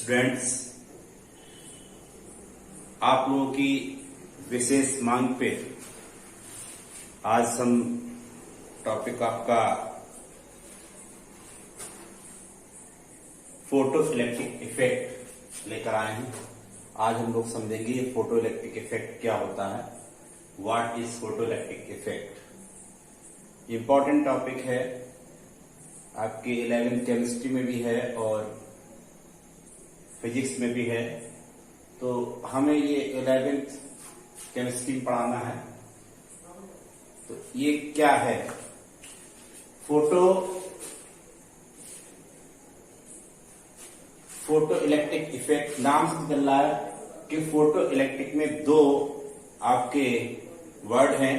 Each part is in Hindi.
स्टूडेंट्स, आप लोगों की विशेष मांग पे आज हम टॉपिक आपका फोटो इलेक्ट्रिक इफेक्ट लेकर आए हैं। आज हम लोग समझेंगे ये फोटो इलेक्ट्रिक इफेक्ट क्या होता है, what is photo electric effect. Important topic है, आपके 11th केमिस्ट्री में भी है और फिजिक्स में भी है। तो हमें ये 11th केमिस्ट्री पढ़ाना है। तो ये क्या है, फोटो इलेक्ट्रिक इफेक्ट। नाम से चल रहा है कि फोटो इलेक्ट्रिक में दो आपके वर्ड हैं,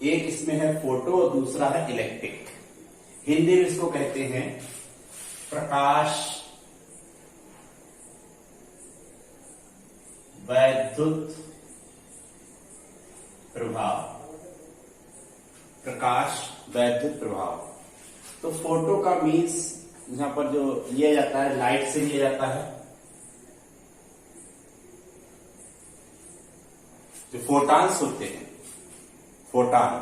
एक इसमें है फोटो और दूसरा है इलेक्ट्रिक। हिंदी में इसको कहते हैं प्रकाश वैद्युत प्रभाव। प्रकाश वैद्युत प्रभाव। तो फोटो का मीन्स यहां पर जो लिया जाता है, लाइट से लिया जाता है। जो फोटान्स होते हैं, फोटान,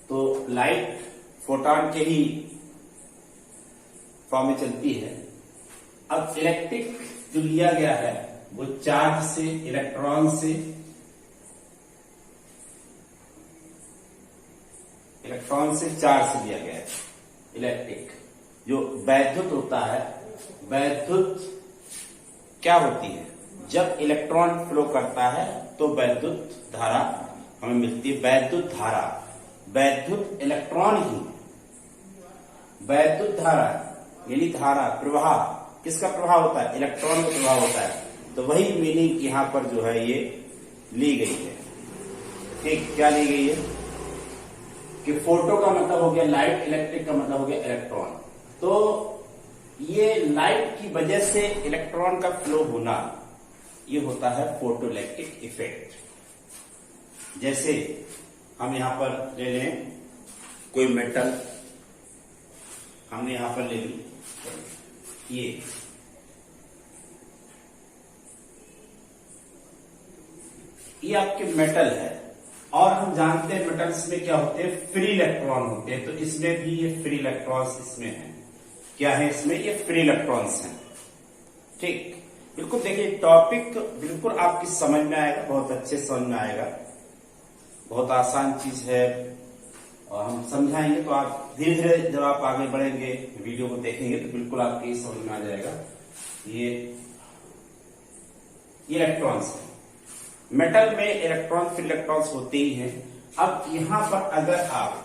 तो लाइट फोटान के ही फॉर्म में चलती है। अब इलेक्ट्रिक जो लिया गया है वो चार्ज से, इलेक्ट्रॉन से, चार्ज से लिया गया है। इलेक्ट्रिक जो वैद्युत होता है, वैद्युत क्या होती है, जब इलेक्ट्रॉन फ्लो करता है तो वैद्युत धारा हमें मिलती है। वैद्युत धारा, वैद्युत इलेक्ट्रॉन ही, वैद्युत धारा यानी धारा, प्रवाह किसका प्रभाव होता है, इलेक्ट्रॉन का प्रभाव होता है। तो वही मीनिंग यहां पर जो है ये ली गई है। ठीक, क्या ली गई है कि फोटो का मतलब हो गया लाइट, इलेक्ट्रिक का मतलब हो गया इलेक्ट्रॉन। तो ये लाइट की वजह से इलेक्ट्रॉन का फ्लो होना, ये होता है फोटो इलेक्ट्रिक इफेक्ट। जैसे हम यहां पर ले लें कोई मेटल, हमने यहां पर ले ली ये आपके मेटल है, और हम जानते हैं मेटल्स में क्या होते हैं, फ्री इलेक्ट्रॉन होते हैं। तो इसमें भी ये फ्री इलेक्ट्रॉन्स इसमें है। क्या है इसमें, ये फ्री इलेक्ट्रॉन्स हैं। ठीक, बिल्कुल देखिए टॉपिक बिल्कुल आपकी समझ में आएगा, बहुत अच्छे समझ में आएगा, बहुत आसान चीज है और हम समझाएंगे। तो आप धीरे धीरे जब आप आगे बढ़ेंगे, वीडियो को देखेंगे तो बिल्कुल आपकी समझ में आ जाएगा। ये इलेक्ट्रॉन्स है, मेटल में इलेक्ट्रॉन फ्री इलेक्ट्रॉन्स होते ही हैं। अब यहां पर अगर आप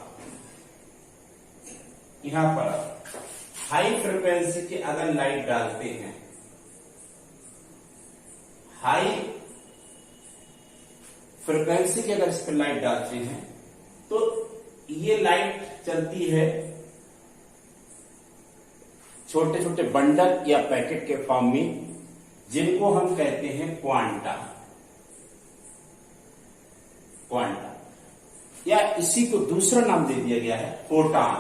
हाई फ्रिक्वेंसी की अगर लाइट डालते हैं, हाई फ्रिक्वेंसी की अगर इस पर लाइट डालते हैं तो ये लाइट चलती है छोटे छोटे बंडल या पैकेट के फॉर्म में, जिनको हम कहते हैं क्वांटा, या इसी को दूसरा नाम दे दिया गया है फोटान।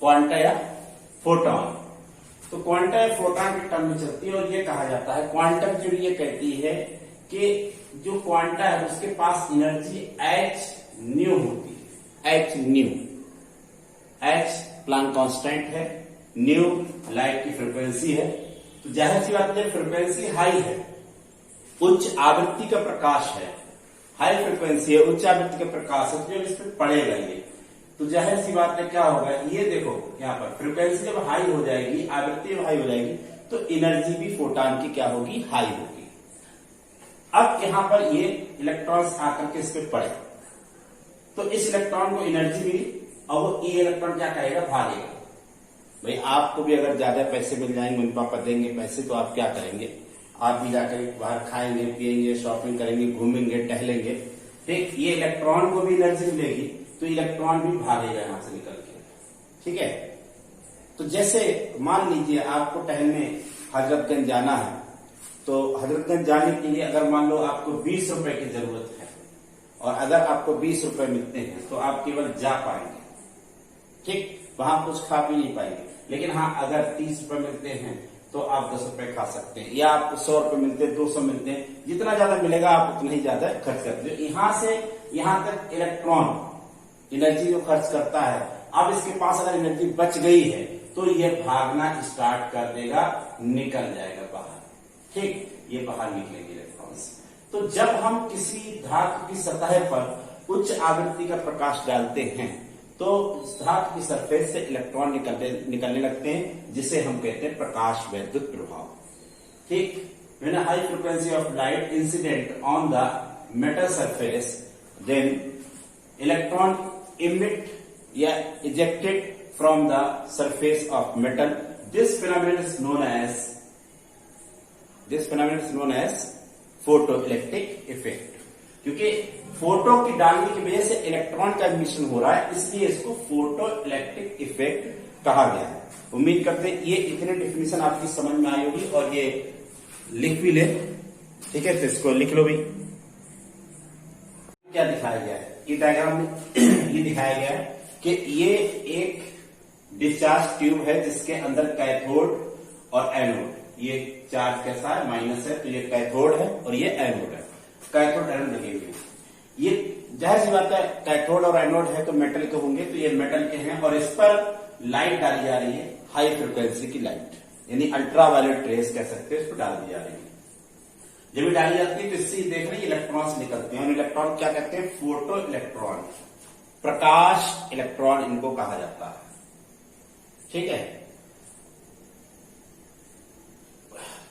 क्वांटा या फोटॉन। तो क्वांटा या फोटॉन के टर्म में चलती है। और ये कहा जाता है, क्वांटम थ्योरी ये कहती है कि जो क्वांटा है उसके पास एनर्जी h न्यू होती है। h प्लैंक कांस्टेंट है, न्यू लाइट की फ्रीक्वेंसी है। तो जाहिर सी बात है, फ्रीक्वेंसी हाई है, उच्च आवृत्ति का प्रकाश है, हाई फ्रीक्वेंसी है, उच्च आवृत्ति का प्रकाश है, जो इस पर पड़ेगा ये। तो जाहिर सी बात है क्या होगा, ये देखो यहाँ पर फ्रीक्वेंसी जब हाई हो जाएगी, आवृत्ति जब हाई हो जाएगी, तो एनर्जी भी फोटान की क्या होगी, हाई होगी। अब यहाँ पर ये इलेक्ट्रॉन्स आकर के इस पे पड़े, तो इस इलेक्ट्रॉन को एनर्जी मिली और वो ये इलेक्ट्रॉन क्या करेगा, भागेगा। भाई आपको भी अगर ज्यादा पैसे मिल जाएंगे, मम्मी पापा देंगे पैसे, तो आप क्या करेंगे, आप भी जाकर बाहर खाएंगे, पिएंगे, शॉपिंग करेंगे, घूमेंगे, टहलेंगे। ठीक, ये इलेक्ट्रॉन को भी एनर्जी मिलेगी तो इलेक्ट्रॉन भी भागेगा यहां से निकल के। ठीक है, तो जैसे मान लीजिए आपको टहलने हजरतगंज जाना है, तो हजरतगंज जाने के लिए अगर मान लो आपको 20 रुपए की जरूरत है, और अगर आपको 20 रुपए मिलते हैं तो आप केवल जा पाएंगे। ठीक, वहां कुछ खा पी नहीं पाएंगे। लेकिन हाँ अगर 30 रुपए मिलते हैं तो आप 10 रुपए खा सकते हैं, या आप 100 रुपए मिलते हैं, 200 मिलते हैं, जितना ज्यादा मिलेगा आप उतना ही ज्यादा खर्च करते हो। यहां से यहां तक इलेक्ट्रॉन एनर्जी जो खर्च करता है, अब इसके पास अगर एनर्जी बच गई है तो ये भागना स्टार्ट कर देगा, निकल जाएगा बाहर। ठीक, ये बाहर निकलेंगे इलेक्ट्रॉन्स। तो जब हम किसी धातु की सतह पर उच्च आवृत्ति का प्रकाश डालते हैं तो धातु की सरफेस से इलेक्ट्रॉन निकलने लगते हैं, जिसे हम कहते हैं प्रकाश वैद्युत प्रभाव। ठीक, when a high frequency of light incident on the metal surface, then electron emit या ejected from the surface of metal. This phenomenon is known as photoelectric effect. क्योंकि फोटो की डालने की वजह से इलेक्ट्रॉन का एमिशन हो रहा है, इसलिए इसको फोटो इलेक्ट्रिक इफेक्ट कहा गया है। उम्मीद करते हैं ये इतने डेफिनेशन आपकी समझ में आई होगी और ये लिख भी ले। ठीक है, तो इसको लिख लो भाई। क्या दिखाया गया है ये डायग्राम में? ये दिखाया गया है कि ये एक डिस्चार्ज ट्यूब है जिसके अंदर कैथोड और एनोड, ये चार्ज कैसा है, माइनस है, तो ये कैथोड है और ये एनोड है। कैथोड एनोड लगे हुए, ये जाहिर सी बात है कैथोड और एनोड है तो मेटल के होंगे, तो ये मेटल के हैं और इस पर लाइट डाली जा रही है, हाई फ्रिक्वेंसी की लाइट, यानी अल्ट्रावायलेट रेज कह सकते हैं, इसको डाल दी जा रही है। जब ये डाली जाती है तो इससे देख रहे हैं इलेक्ट्रॉन्स निकलते हैं, और इलेक्ट्रॉन क्या कहते हैं, फोटो इलेक्ट्रॉन, प्रकाश इलेक्ट्रॉन इनको कहा जाता है। ठीक है,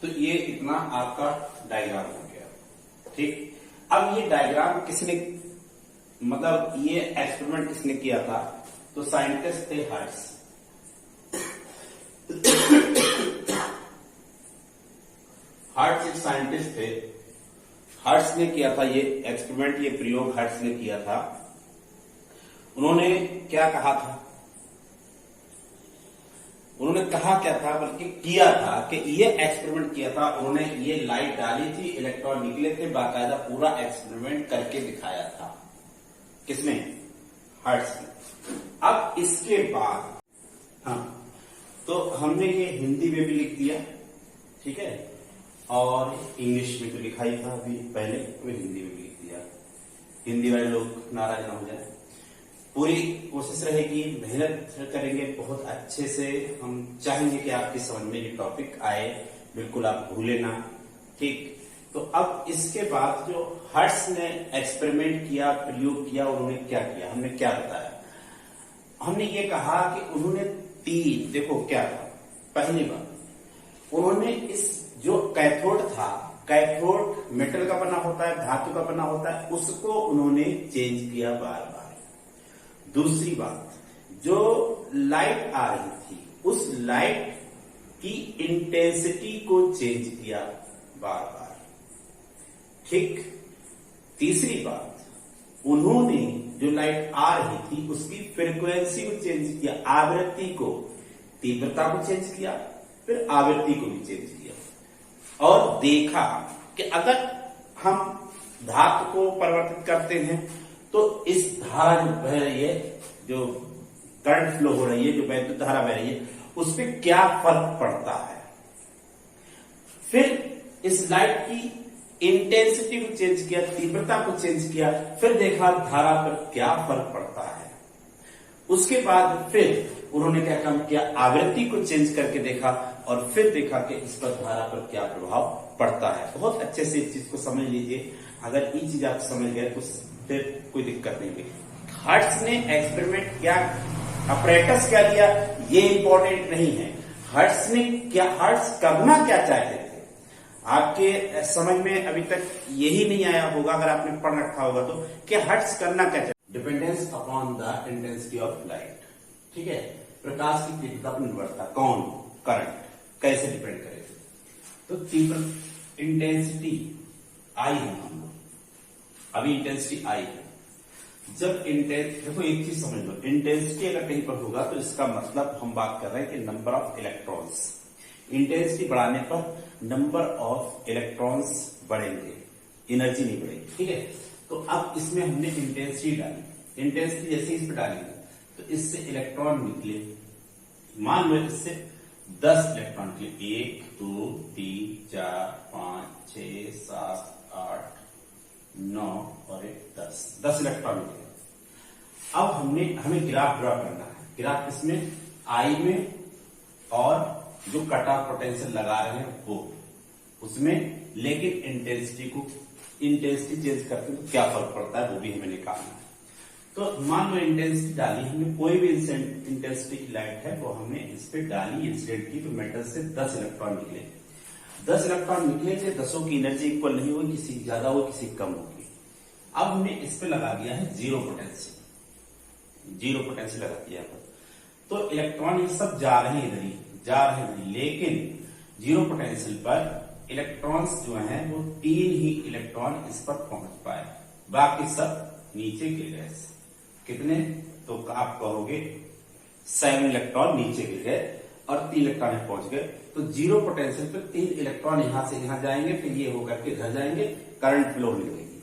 तो ये इतना आपका डायग्राम हो गया। ठीक, अब ये डायग्राम किसने, मतलब ये एक्सपेरिमेंट किसने किया था, तो साइंटिस्ट थे हर्ट्ज। हर्ट्ज एक साइंटिस्ट थे, हर्ट्ज ने किया था ये एक्सपेरिमेंट, ये प्रयोग हर्ट्ज ने किया था। उन्होंने क्या कहा था, उन्होंने कहा क्या था, बल्कि किया था कि ये एक्सपेरिमेंट किया था उन्होंने, ये लाइट डाली थी, इलेक्ट्रॉन निकले थे, बाकायदा पूरा एक्सपेरिमेंट करके दिखाया था। किसने, हर्ट्ज ने। अब इसके बाद हाँ, तो हमने ये हिंदी में भी लिख दिया, ठीक है, और इंग्लिश में तो लिखा ही था अभी पहले, तो हिंदी में भी लिख दिया। हिंदी वाले लोग नाराज ना हो जाए, पूरी कोशिश रहेगी, मेहनत करेंगे बहुत अच्छे से। हम चाहेंगे कि आपकी समझ में ये टॉपिक आए, बिल्कुल आप भूले ना। ठीक, तो अब इसके बाद जो हर्ट्ज ने एक्सपेरिमेंट किया, प्रयोग किया, उन्होंने क्या किया, हमने क्या बताया, हमने ये कहा कि उन्होंने तीन, देखो क्या था, पहली बात उन्होंने इस जो कैथोड था, कैथोड मेटल का बना होता है, धातु का बना होता है, उसको उन्होंने चेंज किया बार बार। दूसरी बात, जो लाइट आ रही थी उस लाइट की इंटेंसिटी को चेंज किया बार बार। ठीक, तीसरी बात, उन्होंने जो लाइट आ रही थी उसकी फ्रीक्वेंसी को चेंज किया, आवृत्ति को, तीव्रता को चेंज किया, फिर आवृत्ति को भी चेंज किया, और देखा कि अगर हम धातु को परिवर्तित करते हैं तो इस धारा जो बह रही है, जो करंट फ्लो हो रही है, जो वैद्युत धारा बह रही है, उस पर क्या फर्क पड़ता है। फिर इस लाइट की इंटेंसिटी को चेंज किया, तीव्रता को चेंज किया, फिर देखा धारा पर क्या फर्क पड़ता है। उसके बाद फिर उन्होंने क्या काम किया, आवृत्ति को चेंज करके देखा, और फिर देखा कि इस पर धारा पर क्या प्रभाव पड़ता है। बहुत अच्छे से इस चीज को समझ लीजिए, अगर ये चीज आप समझ गए तो फिर कोई दिक्कत नहीं हुई। हर्ट्ज ने एक्सपेरिमेंट क्या, अपरेटस क्या दिया, ये इंपॉर्टेंट नहीं है। हर्ट्ज ने क्या, हर्ट्ज करना क्या चाहते थे, आपके समझ में अभी तक यही नहीं आया होगा अगर आपने पढ़ रखा होगा तो, कि हर्ट्ज करना क्या चाहते, dependence upon the intensity of light. ठीक है, प्रकाश की तीव्रता पर निर्भरता, कौन, करंट, कैसे डिपेंड करेगा, तो तीव्र इंटेंसिटी आई है, हम लोग अभी इंटेंसिटी आई है। जब देखो एक चीज समझ लो, इंटेंसिटी अगर कहीं पर होगा तो इसका मतलब हम बात कर रहे हैं कि नंबर ऑफ इलेक्ट्रॉन्स, इंटेंसिटी बढ़ाने पर नंबर ऑफ इलेक्ट्रॉन्स बढ़ेंगे, एनर्जी नहीं बढ़ेगी। ठीक है, तो अब इसमें हमने इंटेंसिटी डाली, इंटेंसिटी जैसे इस पर डालेंगे तो इससे इलेक्ट्रॉन निकले, मान लो इससे 10 इलेक्ट्रॉन निकले, 1 2 3 4 5 6 7 8 9 और 10 इलेक्ट्रॉन निकले। अब हमें ग्राफ ड्रॉ करना है। ग्राफ किसमें? आई में, और जो कट ऑफ पोटेंशियल लगा रहे हैं वो उसमें, लेकिन इंटेंसिटी चेंज करते हैं तो क्या फर्क पड़ता है वो भी हमें निकालना है। तो मान लो इंटेंसिटी डाली हमने, कोई भी इंटेंसिटी की लाइट है वो हमने इस पे डाली इंसिडेंट की, तो मेटल से 10 इलेक्ट्रॉन निकले। 10 इलेक्ट्रॉन निकले थे, 10 की एनर्जी इक्वल नहीं होगी, किसी की ज्यादा होगी किसी की कम होगी। अब हमने इस पे लगा दिया है जीरो पोटेंशियल लगा दिया है। तो इलेक्ट्रॉन ये सब जा रहे हैं इधर ही, लेकिन जीरो पोटेंशियल पर इलेक्ट्रॉन्स जो हैं वो 3 ही इलेक्ट्रॉन इस पर पहुंच पाए, बाकी सब नीचे गिर गए। कितने? तो आप कहोगे 7 इलेक्ट्रॉन नीचे गिर गए और 3 इलेक्ट्रॉन पहुंच गए। तो जीरो पोटेंशियल पे 3 इलेक्ट्रॉन यहां से यहां जाएंगे, फिर ये होकर के घर जाएंगे, करंट फ्लो मिलेगी।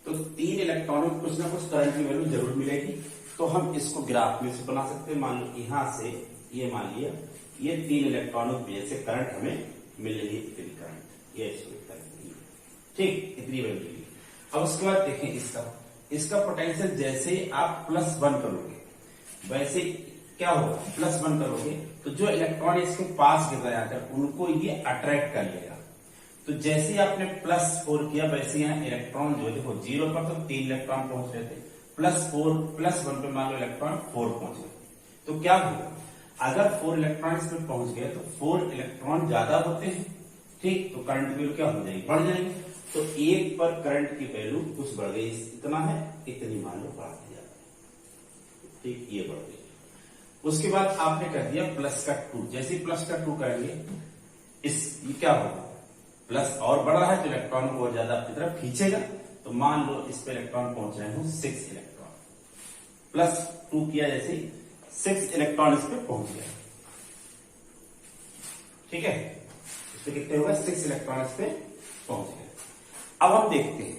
तो 3 इलेक्ट्रॉनों को कुछ ना कुछ करंट की वैल्यू जरूर मिलेगी। तो हम इसको ग्राफ में से बना सकते हैं। मान लो यहां से ये मान लिया, ये 3 इलेक्ट्रॉनों की वजह से करंट हमें मिल रही है, इतनी करंट, ये ठीक, इतनी वैल्यू। अब उसके बाद देखें इसका पोटेंशियल जैसे ही आप +1 करोगे, वैसे क्या होगा? +1 करोगे तो जो इलेक्ट्रॉन इसके पास गिर रहे हैं उनको ये अट्रैक्ट कर लेगा। तो जैसे ही आपने +4 किया, वैसे यहाँ इलेक्ट्रॉन जो देखो 0 पर तो 3 इलेक्ट्रॉन पहुंच रहे थे, +1 पे मान लो इलेक्ट्रॉन 4 पहुंच गए। तो क्या होगा? अगर 4 इलेक्ट्रॉन इसमें पहुंच गए तो 4 इलेक्ट्रॉन ज्यादा होते हैं, ठीक, तो करंट की वैल्यू क्या हो जाएगी? बढ़ जाएगी। तो 1 पर करंट की वैल्यू कुछ बढ़ गई, इतना है, इतनी मान लो बढ़ा दिया, ठीक, ये बढ़ गई। उसके बाद आपने कर दिया +2, जैसे +2 करेंगे ये क्या होगा? प्लस और बढ़ रहा है तो इलेक्ट्रॉन को और ज्यादा अपनी तरफ खींचेगा। तो मान लो इस पे इलेक्ट्रॉन पहुंच रहे हो 6 इलेक्ट्रॉन, +2 किया जैसे 6 इलेक्ट्रॉन इस पे पहुंच गया, ठीक है। इस पे कितने होगा? 6 इलेक्ट्रॉन इस पे पहुंच गए। अब हम देखते हैं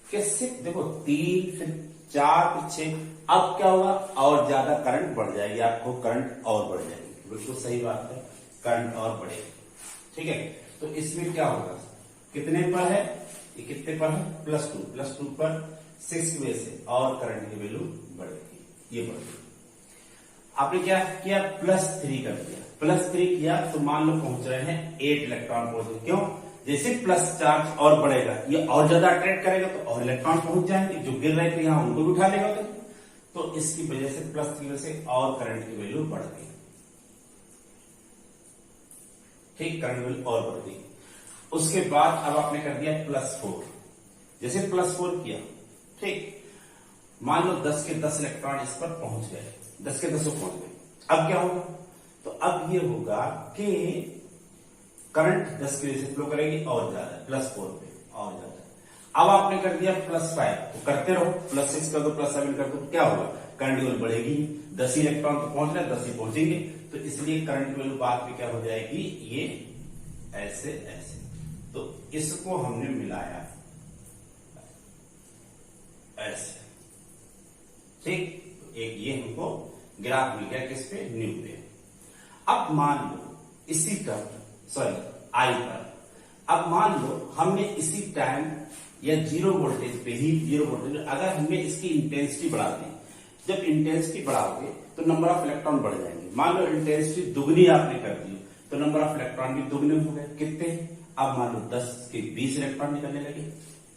कि 6, देखो 3 फिर 4 फिर 6, अब क्या होगा? और ज्यादा करंट बढ़ जाएगी, आपको करंट और बढ़ जाएगी, बिल्कुल सही बात है, करंट और बढ़ेगी, ठीक है। तो इसमें क्या होगा? कितने पर है? ये कितने पर है? +2 पर 6 की वजह से और करंट की वैल्यू बढ़ेगी, ये बढ़ेगी। आपने क्या किया? +3 कर दिया। +3 किया तो मान लो पहुंच रहे हैं 8 इलेक्ट्रॉन पहुंचे। क्यों? जैसे प्लस चार्ज और बढ़ेगा, ये और ज्यादा अट्रैक्ट करेगा तो और इलेक्ट्रॉन पहुंच जाएंगे, जो गिर रहे थे यहां उनको भी उठा लेगा। तो इसकी वजह से +3 की वजह से और करंट की वैल्यू बढ़ गई, ठीक, करंट वैल्यू और बढ़ गई। उसके बाद अब आपने कर दिया +4, जैसे +4 किया, ठीक, मान लो 10 के 10 इलेक्ट्रॉन इस पर पहुंच गए, 10 के 10 पहुंच गए। अब क्या होगा? तो अब ये होगा कि करंट 10 की वजह से फ्लो करेगी और ज्यादा, +4 पे और ज्यादा। अब आपने कर दिया +5, तो करते रहो, +6 कर दो, +7 कर दो, क्या होगा? करंट की वैल्यू बढ़ेगी, 10 इलेक्ट्रॉन तो पहुंच रहे, 10 ही पहुंचेंगे, तो इसलिए करंट की वैल्यू बाद में क्या हो जाएगी? ये ऐसे ऐसे। तो इसको हमने मिलाया ऐसे, ठीक, तो एक ये हमको ग्राफ मिल गया, किस पे? न्यू पे। अब मान लो इसी आई पर, अब मान लो हमने इसी टाइम या जीरो वोल्टेज पे ही, जीरो वोल्टेज अगर हमने इसकी इंटेंसिटी बढ़ा दी, जब इंटेंसिटी बढ़ाओगे तो नंबर ऑफ इलेक्ट्रॉन बढ़ जाएंगे। मान लो इंटेंसिटी दुगनी आपने कर दी तो नंबर ऑफ इलेक्ट्रॉन भी दुगने हो गए। कितने? अब मान लो 10 के 20 इलेक्ट्रॉन निकलने लगे,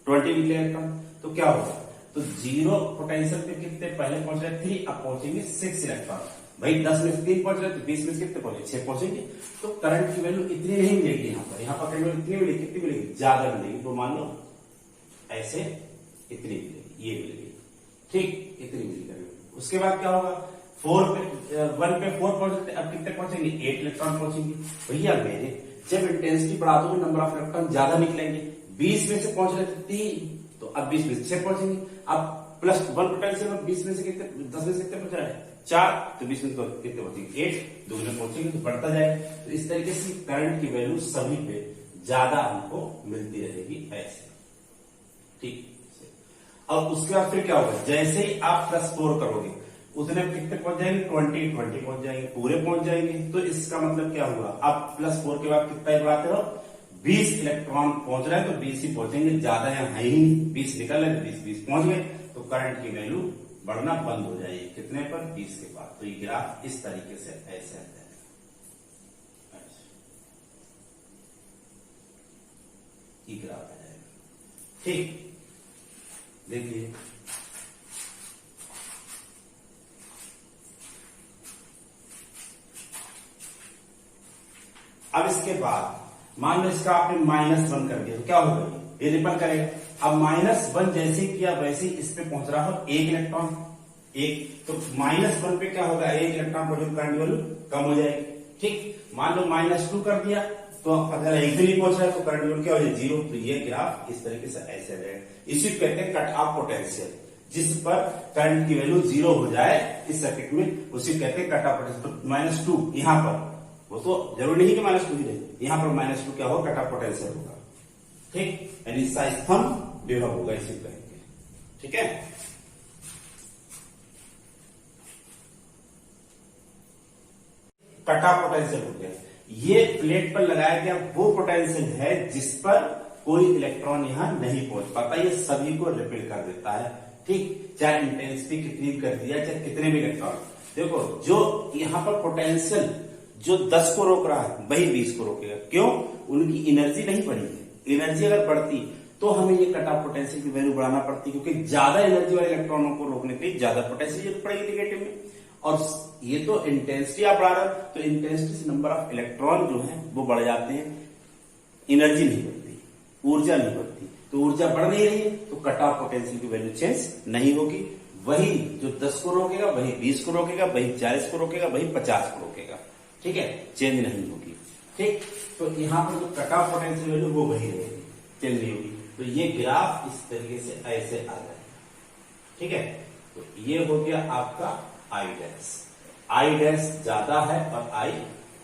20 निकले इलेक्ट्रॉन, तो क्या होगा? तो जीरो पोटेंशियल पे कितने पहले पहुंच रहे? 3, अब पहुंचेंगे 6 इलेक्ट्रॉन। भाई 10 में से 3 पहुंच रहे तो 20 में से कितने पहुंचे? 6 पहुंचेंगे। तो करंट की वैल्यू इतनी नहीं मिलेगी, यहाँ पर करंट वैल्यू इतनी मिलेगी, कितनी मिलेगी? ज्यादा मिलेगी। तो मान लो ऐसे इतनी मिलेगी, ये मिलेगी, ठीक, इतनी मिलेगी। उसके बाद क्या होगा? 1 पे 4 पहुंच रहे थे, अब कितने पहुंचेंगे? 8 इलेक्ट्रॉन पहुंचेंगे। भैया मेरे जब इंटेंसिटी बढ़ा दोगे नंबर ऑफ इलेक्ट्रॉन ज्यादा निकलेंगे, 20 में से पहुंच रहे थे 3, तो अब 20 में से 6 पहुंचेंगे। अब +1 पोटेंशियल में 20 में से कितने, 10 में से कितने पहुंच रहे हैं? 4, तो 20 में से कितने पहुंचेंगे? 8, दुगने पहुंचेंगे तो बढ़ता जाएगा। तो इस तरीके से करंट की वैल्यू सभी पे ज्यादा हमको मिलती रहेगी ऐसे, ठीक। और उसके बाद फिर क्या होगा? जैसे ही आप +4 करोगे उतने कितने पहुंच जाएंगे, 20 20 पहुंच जाएंगे, पूरे पहुंच जाएंगे। तो इसका मतलब क्या हुआ, अब +4 के बाद कितना ही बढ़ाते रहो, 20 इलेक्ट्रॉन पहुंच रहे हैं तो 20 ही पहुंचेंगे, ज्यादा यहाँ है ही नहीं, 20 निकल रहे 20 पहुंच गए, तो करंट की वैल्यू बढ़ना बंद हो जाएगी, कितने पर, 20 के बाद। तो ये ग्राफ इस तरीके से ऐसे आता है। ये ग्राफ आ जाएगा, ठीक। देखिए अब इसके बाद मान लो इसका आपने -1 कर दिया तो क्या होगा, ये रिपल करेगा। अब -1 जैसे किया वैसे ही इस पे पहुंच रहा हो 1 इलेक्ट्रॉन, एक तो -1 पे क्या होगा, 1 इलेक्ट्रॉन पॉजिटिव करंट वैल्यू कम हो जाएगी, ठीक। मान लो -2 कर दिया तो अगर एक भी नहीं पहुंच रहा है तो करंट वैल्यू क्या हो जाए, 0। तो ये ग्राफ इस तरीके से ऐसे रहेगा। इसी को कहते हैं कट ऑफ पोटेंशियल, जिस पर करंट की वैल्यू 0 हो जाए इस सर्किट में, उसी को कहते हैं कट ऑफ पोटेंशियल। तो -2 यहां पर, वो तो जरूरी नहीं कि -2 ही रहे, यहां पर -2 क्या होगा, कट ऑफ पोटेंशियल होगा, ठीक। यानी इसका स्तंभ विभव होगा, इसी को कहेंगे, ठीक है। कट ऑफ पोटेंशियल हो गया, ये प्लेट पर लगाया गया वो पोटेंशियल है जिस पर कोई इलेक्ट्रॉन यहां नहीं पहुंच पाता, ये सभी को रिपेल कर देता है, ठीक। चाहे इंटेंसिटी कितनी कर दिया, चाहे कितने भी इलेक्ट्रॉन, देखो जो यहां पर पोटेंशियल जो 10 को रोक रहा है वही 20 को रोकेगा, क्यों, उनकी एनर्जी नहीं बढ़ी है। एनर्जी अगर बढ़ती तो हमें ये कट ऑफ पोटेंशियल की वैल्यू बढ़ाना पड़ती, क्योंकि ज्यादा एनर्जी वाले इलेक्ट्रॉनों को रोकने के लिए ज्यादा पोटेंशियल जरूरत पड़ेगी निगेटिव में। और ये तो इंटेंसिटी आप बढ़ा रहे हो, तो इंटेंसिटी से नंबर ऑफ इलेक्ट्रॉन जो है वो बढ़ जाते हैं, एनर्जी नहीं बढ़ती, ऊर्जा नहीं बढ़ती। तो ऊर्जा बढ़ नहीं रही है तो कट ऑफ पोटेंशियल की वैल्यू चेंज नहीं होगी। वही जो 10 को रोकेगा वही 20 को रोकेगा, वही 40 को रोकेगा, वही 50 को रोकेगा, ठीक है, चेंज नहीं होगी, ठीक। तो यहां पर जो कट ऑफ पोटेंशियल वैल्यू वो वही रहेगी, चेंज नहीं होगी। तो ये ग्राफ इस तरीके से ऐसे आ जाएगा, ठीक है। तो ये हो गया आपका I डैश, I डैश ज्यादा है और I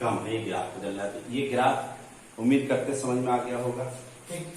कम है, ये ग्राफ बदल रहा है। तो ये ग्राफ उम्मीद करते समझ में आ गया होगा, ठीक।